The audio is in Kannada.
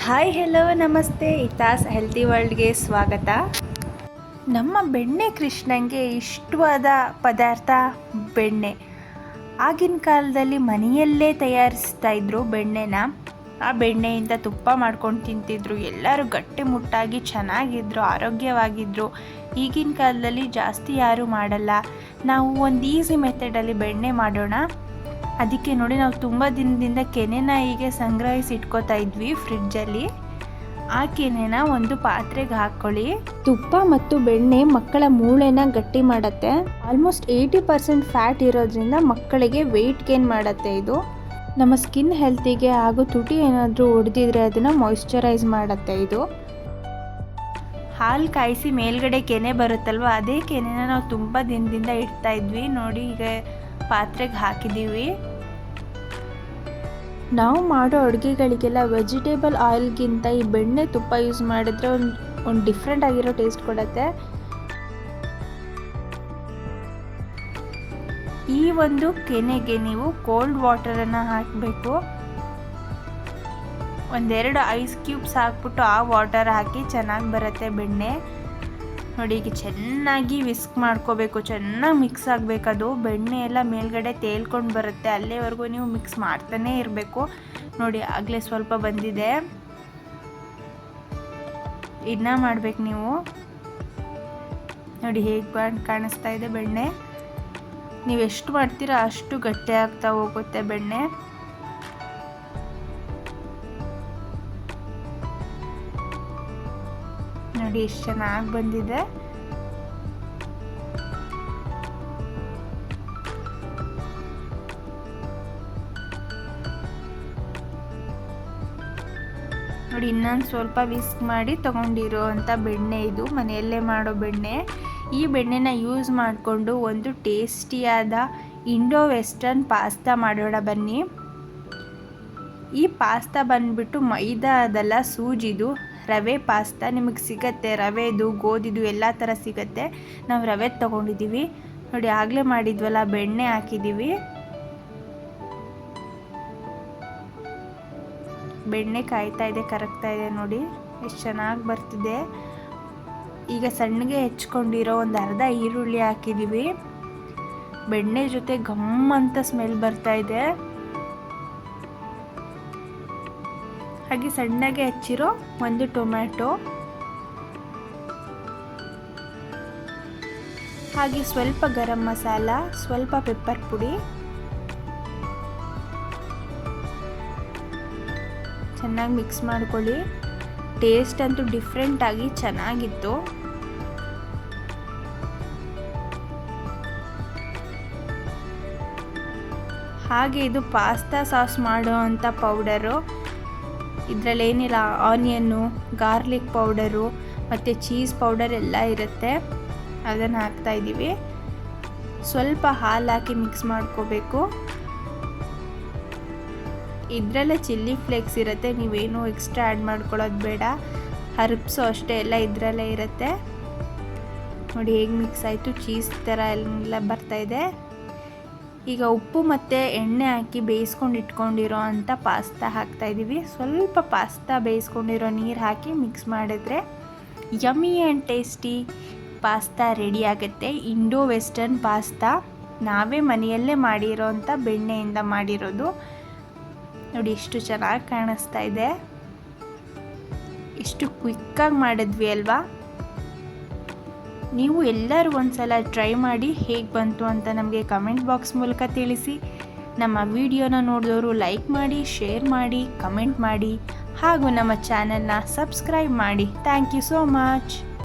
ಹಾಯ್ ಹೆಲೋ ನಮಸ್ತೆ, ಇತಾಸ್ ಹೆಲ್ತಿ ವರ್ಲ್ಡ್ಗೆ ಸ್ವಾಗತ. ನಮ್ಮ ಬೆಣ್ಣೆ ಕೃಷ್ಣಂಗೆ ಇಷ್ಟವಾದ ಪದಾರ್ಥ ಬೆಣ್ಣೆ. ಆಗಿನ ಕಾಲದಲ್ಲಿ ಮನೆಯಲ್ಲೇ ತಯಾರಿಸ್ತಾ ಇದ್ರು ಬೆಣ್ಣೆನ. ಆ ಬೆಣ್ಣೆಯಿಂದ ತುಪ್ಪ ಮಾಡ್ಕೊಂಡು ತಿಂತಿದ್ರು. ಎಲ್ಲರೂ ಗಟ್ಟಿಮುಟ್ಟಾಗಿ ಚೆನ್ನಾಗಿದ್ರು, ಆರೋಗ್ಯವಾಗಿದ್ದರು. ಈಗಿನ ಕಾಲದಲ್ಲಿ ಜಾಸ್ತಿ ಯಾರೂ ಮಾಡಲ್ಲ. ನಾವು ಒಂದು ಈಸಿ ಮೆಥಡಲ್ಲಿ ಬೆಣ್ಣೆ ಮಾಡೋಣ. ಅದಕ್ಕೆ ನೋಡಿ, ನಾವು ತುಂಬ ದಿನದಿಂದ ಕೆನೆನ ಹೀಗೆ ಸಂಗ್ರಹಿಸಿ ಇಟ್ಕೋತಾ ಇದ್ವಿ ಫ್ರಿಡ್ಜಲ್ಲಿ. ಆ ಕೆನೆನ ಒಂದು ಪಾತ್ರೆಗೆ ಹಾಕ್ಕೊಳ್ಳಿ. ತುಪ್ಪ ಮತ್ತು ಬೆಣ್ಣೆ ಮಕ್ಕಳ ಮೂಳೆನ ಗಟ್ಟಿ ಮಾಡುತ್ತೆ. ಆಲ್ಮೋಸ್ಟ್ 80% ಫ್ಯಾಟ್ ಇರೋದ್ರಿಂದ ಮಕ್ಕಳಿಗೆ ವೆಯ್ಟ್ ಗೇನ್ ಮಾಡುತ್ತೆ. ಇದು ನಮ್ಮ ಸ್ಕಿನ್ ಹೆಲ್ತಿಗೆ ಹಾಗೂ ತುಟಿ ಏನಾದರೂ ಒಡೆದಿದ್ರೆ ಅದನ್ನು ಮಾಯಿಶ್ಚರೈಸ್ ಮಾಡುತ್ತೆ. ಇದು ಹಾಲು ಕಾಯಿಸಿ ಮೇಲ್ಗಡೆ ಕೆನೆ ಬರುತ್ತಲ್ವ, ಅದೇ ಕೆನೆನ ನಾವು ತುಂಬ ದಿನದಿಂದ ಇಡ್ತಾ ಇದ್ವಿ. ನೋಡಿ, ಈಗ ಪಾತ್ರೆಗೆ ಹಾಕಿದ್ದೀವಿ. ನಾವು ಮಾಡೋ ಅಡುಗೆಗಳಿಗೆಲ್ಲ ವೆಜಿಟೇಬಲ್ ಆಯಿಲ್ಗಿಂತ ಈ ಬೆಣ್ಣೆ ತುಪ್ಪ ಯೂಸ್ ಮಾಡಿದ್ರೆ ಒಂದು ಡಿಫ್ರೆಂಟ್ ಆಗಿರೋ ಟೇಸ್ಟ್ ಕೊಡುತ್ತೆ. ಈ ಒಂದು ಕೆನೆಗೆ ನೀವು ಕೋಲ್ಡ್ ವಾಟರನ್ನು ಹಾಕಬೇಕು. ಒಂದೆರಡು ಐಸ್ ಕ್ಯೂಬ್ಸ್ ಹಾಕ್ಬಿಟ್ಟು ಆ ವಾಟರ್ ಹಾಕಿ ಚೆನ್ನಾಗಿ ಬರುತ್ತೆ ಬೆಣ್ಣೆ. ನೋಡಿ, ಈಗ ಚೆನ್ನಾಗಿ ವಿಸ್ಕ್ ಮಾಡ್ಕೋಬೇಕು. ಚೆನ್ನಾಗಿ ಮಿಕ್ಸ್ ಆಗಬೇಕದು. ಬೆಣ್ಣೆ ಎಲ್ಲ ಮೇಲ್ಗಡೆ ತೇಲ್ಕೊಂಡು ಬರುತ್ತೆ. ಅಲ್ಲೇವರೆಗೂ ನೀವು ಮಿಕ್ಸ್ ಮಾಡ್ತಾನೇ ಇರಬೇಕು. ನೋಡಿ, ಆಗಲೇ ಸ್ವಲ್ಪ ಬಂದಿದೆ. ಇದನ್ನ ಮಾಡ್ಬೇಕು ನೀವು. ನೋಡಿ ಹೇಗೆ ಕಾಣಿಸ್ತಾ ಇದೆ ಬೆಣ್ಣೆ. ನೀವು ಎಷ್ಟು ಮಾಡ್ತೀರೋ ಅಷ್ಟು ಗಟ್ಟಿ ಆಗ್ತಾ ಹೋಗುತ್ತೆ ಬೆಣ್ಣೆ. ನೋಡಿ ಎಷ್ಟು ಚೆನ್ನಾಗಿ ಬಂದಿದೆ. ನೋಡಿ, ಇನ್ನೊಂದು ಸ್ವಲ್ಪ ವಿಸ್ಕ್ ಮಾಡಿ ತಗೊಂಡಿರೋ ಅಂಥ ಬೆಣ್ಣೆ ಇದು. ಮನೆಯಲ್ಲೇ ಮಾಡೋ ಬೆಣ್ಣೆ. ಈ ಬೆಣ್ಣೆನ ಯೂಸ್ ಮಾಡಿಕೊಂಡು ಒಂದು ಟೇಸ್ಟಿಯಾದ ಇಂಡೋ ವೆಸ್ಟರ್ನ್ ಪಾಸ್ತಾ ಮಾಡೋಣ ಬನ್ನಿ. ಈ ಪಾಸ್ತಾ ಬಂದುಬಿಟ್ಟು ಮೈದಾದಲ್ಲ, ಸೂಜಿದು ರವೆ ಪಾಸ್ತಾ ನಿಮಗೆ ಸಿಗತ್ತೆ. ರವೆದು, ಗೋಧಿದು ಎಲ್ಲ ಥರ ಸಿಗತ್ತೆ. ನಾವು ರವೆ ತೊಗೊಂಡಿದ್ದೀವಿ. ನೋಡಿ, ಆಗಲೇ ಮಾಡಿದ್ವಲ್ಲ, ಬೆಣ್ಣೆ ಹಾಕಿದ್ದೀವಿ. ಬೆಣ್ಣೆ ಕಾಯ್ತಾ ಇದೆ, ಕರಗ್ತಾ ಇದೆ. ನೋಡಿ ಎಷ್ಟು ಚೆನ್ನಾಗಿ ಬರ್ತಿದೆ. ಈಗ ಸಣ್ಣಗೆ ಹೆಚ್ಕೊಂಡಿರೋ ಒಂದು ಅರ್ಧ ಈರುಳ್ಳಿ ಹಾಕಿದ್ದೀವಿ. ಬೆಣ್ಣೆ ಜೊತೆ ಘಮ್ ಅಂತ ಸ್ಮೆಲ್ ಬರ್ತಾ ಇದೆ. ಹಾಗೆ ಸಣ್ಣಗೆ ಹೆಚ್ಚಿರೋ ಒಂದು ಟೊಮ್ಯಾಟೊ, ಹಾಗೆ ಸ್ವಲ್ಪ ಗರಂ ಮಸಾಲ, ಸ್ವಲ್ಪ ಪೆಪ್ಪರ್ ಪುಡಿ. ಚೆನ್ನಾಗಿ ಮಿಕ್ಸ್ ಮಾಡ್ಕೊಳ್ಳಿ. ಟೇಸ್ಟ್ ಅಂತೂ ಡಿಫ್ರೆಂಟ್ ಆಗಿ ಚೆನ್ನಾಗಿತ್ತು. ಹಾಗೆ ಇದು ಪಾಸ್ತಾ ಸಾಸ್ ಮಾಡೋ ಅಂಥ ಪೌಡರು. ಇದರಲ್ಲಿ ಏನಿಲ್ಲ, ಆನಿಯನ್ನು, ಗಾರ್ಲಿಕ್ ಪೌಡರು ಮತ್ತು ಚೀಸ್ ಪೌಡರ್ ಎಲ್ಲ ಇರುತ್ತೆ. ಅದನ್ನು ಹಾಕ್ತಾಯಿದ್ದೀವಿ. ಸ್ವಲ್ಪ ಹಾಲು ಹಾಕಿ ಮಿಕ್ಸ್ ಮಾಡ್ಕೋಬೇಕು. ಇದರಲ್ಲೇ ಚಿಲ್ಲಿ ಫ್ಲೇಕ್ಸ್ ಇರುತ್ತೆ. ನೀವೇನು ಎಕ್ಸ್ಟ್ರಾ ಆ್ಯಡ್ ಮಾಡ್ಕೊಳ್ಳೋದು ಬೇಡ. ಹರ್ಬ್ಸು ಅಷ್ಟೇ, ಎಲ್ಲ ಇದರಲ್ಲೇ ಇರುತ್ತೆ. ನೋಡಿ ಹೇಗೆ ಮಿಕ್ಸ್ ಆಯಿತು. ಚೀಸ್ ಥರ ಎಲ್ಲ ಬರ್ತಾಯಿದೆ. ಈಗ ಉಪ್ಪು ಮತ್ತು ಎಣ್ಣೆ ಹಾಕಿ ಬೇಯಿಸ್ಕೊಂಡು ಇಟ್ಕೊಂಡಿರೋ ಅಂಥ ಪಾಸ್ತಾ ಹಾಕ್ತಾಯಿದ್ದೀವಿ. ಸ್ವಲ್ಪ ಪಾಸ್ತಾ ಬೇಯಿಸ್ಕೊಂಡಿರೋ ನೀರು ಹಾಕಿ ಮಿಕ್ಸ್ ಮಾಡಿದ್ರೆ yummy and tasty pasta ready ಆಗುತ್ತೆ. ಇಂಡೋ ವೆಸ್ಟರ್ನ್ ಪಾಸ್ತಾ ನಾವೇ ಮನೆಯಲ್ಲೇ ಮಾಡಿರೋ ಅಂಥ ಬೆಣ್ಣೆಯಿಂದ ಮಾಡಿರೋದು. ನೋಡಿ ಎಷ್ಟು ಚೆನ್ನಾಗಿ ಕಾಣಿಸ್ತಾ ಇದೆ. ಎಷ್ಟು ಕ್ವಿಕ್ಕಾಗಿ ಮಾಡಿದ್ವಿ ಅಲ್ವಾ. ನೀವು ಎಲ್ಲರೂ ಒಂದ್ಸಲ ಟ್ರೈ ಮಾಡಿ ಹೇಗೆ ಬಂತು ಅಂತ ನಮಗೆ ಕಮೆಂಟ್ ಬಾಕ್ಸ್ ಮೂಲಕ ತಿಳಿಸಿ. ನಮ್ಮ ವಿಡಿಯೋನ ನೋಡಿದವರು ಲೈಕ್ ಮಾಡಿ, ಶೇರ್ ಮಾಡಿ, ಕಮೆಂಟ್ ಮಾಡಿ ಹಾಗೂ ನಮ್ಮ ಚಾನಲ್ನ ಸಬ್ಸ್ಕ್ರೈಬ್ ಮಾಡಿ. Thank you so much.